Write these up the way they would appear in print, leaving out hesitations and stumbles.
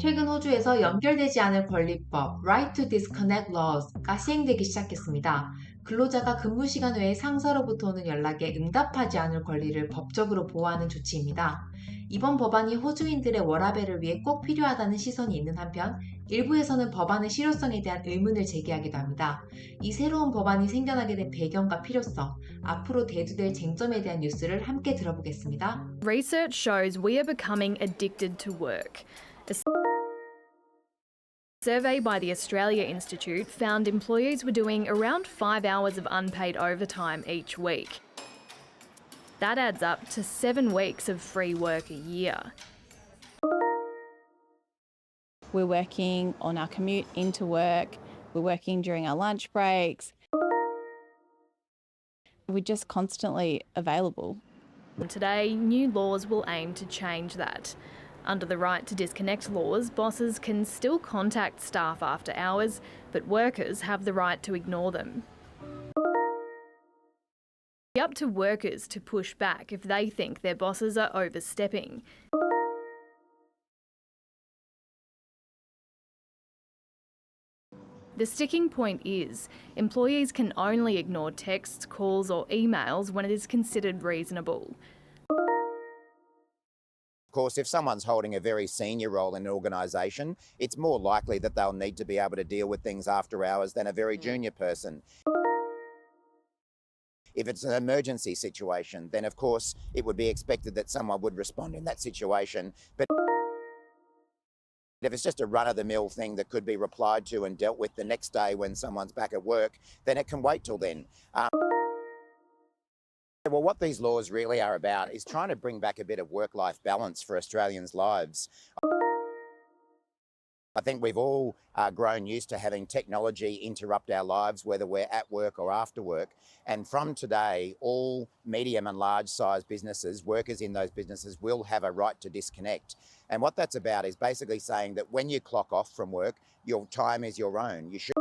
최근 호주에서 연결되지 않을 권리법 Right to Disconnect Laws가 시행되기 시작했습니다. 근로자가 근무 시간 외에 상사로부터 오는 연락에 응답하지 않을 권리를 법적으로 보호하는 조치입니다. 이번 법안이 호주인들의 워라밸을 위해 꼭 필요하다는 시선이 있는 한편 일부에서는 법안의 실효성에 대한 의문을 제기하기도 합니다. 이 새로운 법안이 생겨나게 된 배경과 필요성, 앞으로 대두될 쟁점에 대한 뉴스를 함께 들어보겠습니다. Research shows we are becoming addicted to work. A survey by the Australia Institute found employees were doing around 5 hours of unpaid overtime each week. That adds up to 7 weeks of free work a year. We're working on our commute into work, we're working during our lunch breaks. We're just constantly available. Today, new laws will aim to change that. Under the right to disconnect laws, bosses can still contact staff after hours, but workers have the right to ignore them. It's up to workers to push back if they think their bosses are overstepping. The sticking point is employees can only ignore texts, calls or emails when it is considered reasonable. Of course, if someone's holding a very senior role in an organisation, it's more likely that they'll need to be able to deal with things after hours than a very junior person. If it's an emergency situation, then of course it would be expected that someone would respond in that situation. But if it's just a run-of-the-mill thing that could be replied to and dealt with the next day when someone's back at work, then it can wait till then. Well, what these laws really are about is trying to bring back a bit of work-life balance for Australians' lives. I think we've all grown used to having technology interrupt our lives, whether we're at work or after work. And from today, all medium and large-sized businesses, workers in those businesses will have a right to disconnect. And what that's about is basically saying that when you clock off from work, your time is your own. You shouldn't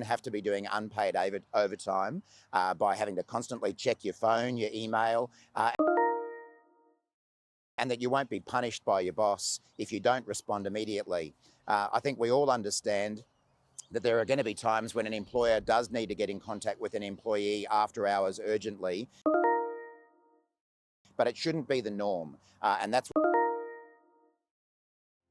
have to be doing unpaid overtime by having to constantly check your phone, your email, and that you won't be punished by your boss if you don't respond immediately. I think we all understand that there are going to be times when an employer does need to get in contact with an employee after hours urgently, but it shouldn't be the norm. And that's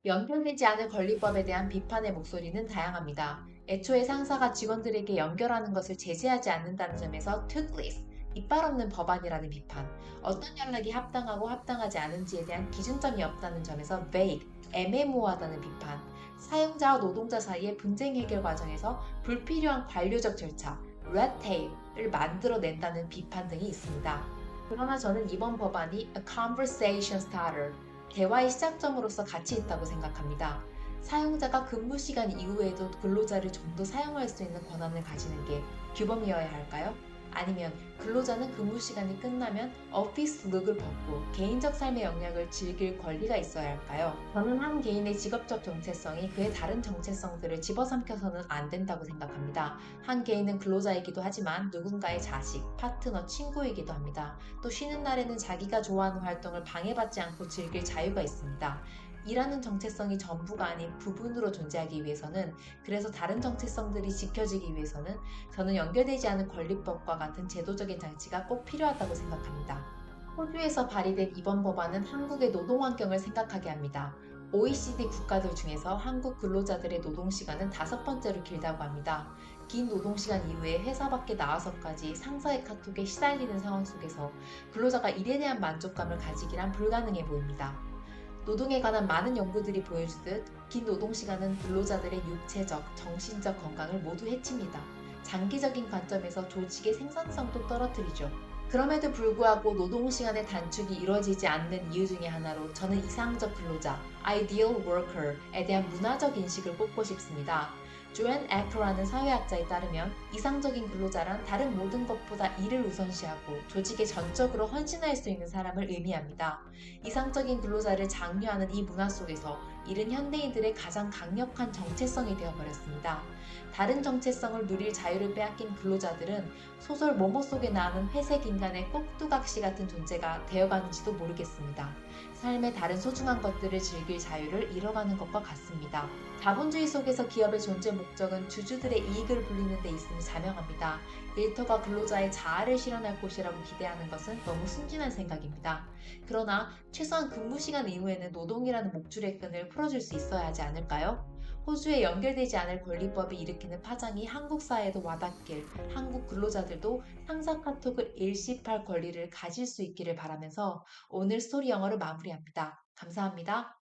연결되지 않을 권리법에 대한 비판의 목소리는 다양합니다. 애초에 상사가 직원들에게 연결하는 것을 제재하지 않는다는 점에서 toothless, 이빨 없는 법안이라는 비판, 어떤 연락이 합당하고 합당하지 않은지에 대한 기준점이 없다는 점에서 vague, 애매모호하다는 비판, 사용자와 노동자 사이의 분쟁 해결 과정에서 불필요한 관료적 절차, red tape를 만들어낸다는 비판 등이 있습니다. 그러나 저는 이번 법안이 a conversation starter, 대화의 시작점으로서 가치 있다고 생각합니다. 사용자가 근무 시간 이후에도 근로자를 좀 더 사용할 수 있는 권한을 가지는 게 규범이어야 할까요? 아니면 근로자는 근무 시간이 끝나면 오피스 룩을 벗고 개인적 삶의 영역을 즐길 권리가 있어야 할까요? 저는 한 개인의 직업적 정체성이 그의 다른 정체성들을 집어삼켜서는 안 된다고 생각합니다. 한 개인은 근로자이기도 하지만 누군가의 자식, 파트너, 친구이기도 합니다. 또 쉬는 날에는 자기가 좋아하는 활동을 방해받지 않고 즐길 자유가 있습니다. 일하는 정체성이 전부가 아닌 부분으로 존재하기 위해서는, 그래서 다른 정체성들이 지켜지기 위해서는 저는 연결되지 않은 권리법과 같은 제도적인 장치가 꼭 필요하다고 생각합니다. 호주에서 발의된 이번 법안은 한국의 노동 환경을 생각하게 합니다. OECD 국가들 중에서 한국 근로자들의 노동시간은 5번째로 길다고 합니다. 긴 노동시간 이후에 회사 밖에 나와서까지 상사의 카톡에 시달리는 상황 속에서 근로자가 일에 대한 만족감을 가지기란 불가능해 보입니다. 노동에 관한 많은 연구들이 보여주듯 긴 노동시간은 근로자들의 육체적, 정신적 건강을 모두 해칩니다. 장기적인 관점에서 조직의 생산성도 떨어뜨리죠. 그럼에도 불구하고 노동시간의 단축이 이루어지지 않는 이유 중에 하나로 저는 이상적 근로자, ideal worker에 대한 문화적 인식을 꼽고 싶습니다. 조앤 에커라는 사회학자에 따르면 이상적인 근로자란 다른 모든 것보다 일을 우선시하고 조직에 전적으로 헌신할 수 있는 사람을 의미합니다. 이상적인 근로자를 장려하는 이 문화 속에서 이는 현대인들의 가장 강력한 정체성이 되어버렸습니다. 다른 정체성을 누릴 자유를 빼앗긴 근로자들은 소설 모모 속에 나오는 회색 인간의 꼭두각시 같은 존재가 되어가는지도 모르겠습니다. 삶의 다른 소중한 것들을 즐길 자유를 잃어가는 것과 같습니다. 자본주의 속에서 기업의 존재 목적은 주주들의 이익을 불리는 데 있음이 자명합니다. 일터가 근로자의 자아를 실현할 곳이라고 기대하는 것은 너무 순진한 생각입니다. 그러나 최소한 근무 시간 이후에는 노동이라는 목줄의 끈을 풀어줄 수 있어야 하지 않을까요? 호주에 연결되지 않을 권리법이 일으키는 파장이 한국 사회에도 와닿길, 한국 근로자들도 상사 카톡을 일십할 권리를 가질 수 있기를 바라면서 오늘 스토리 영어를 마무리합니다. 감사합니다.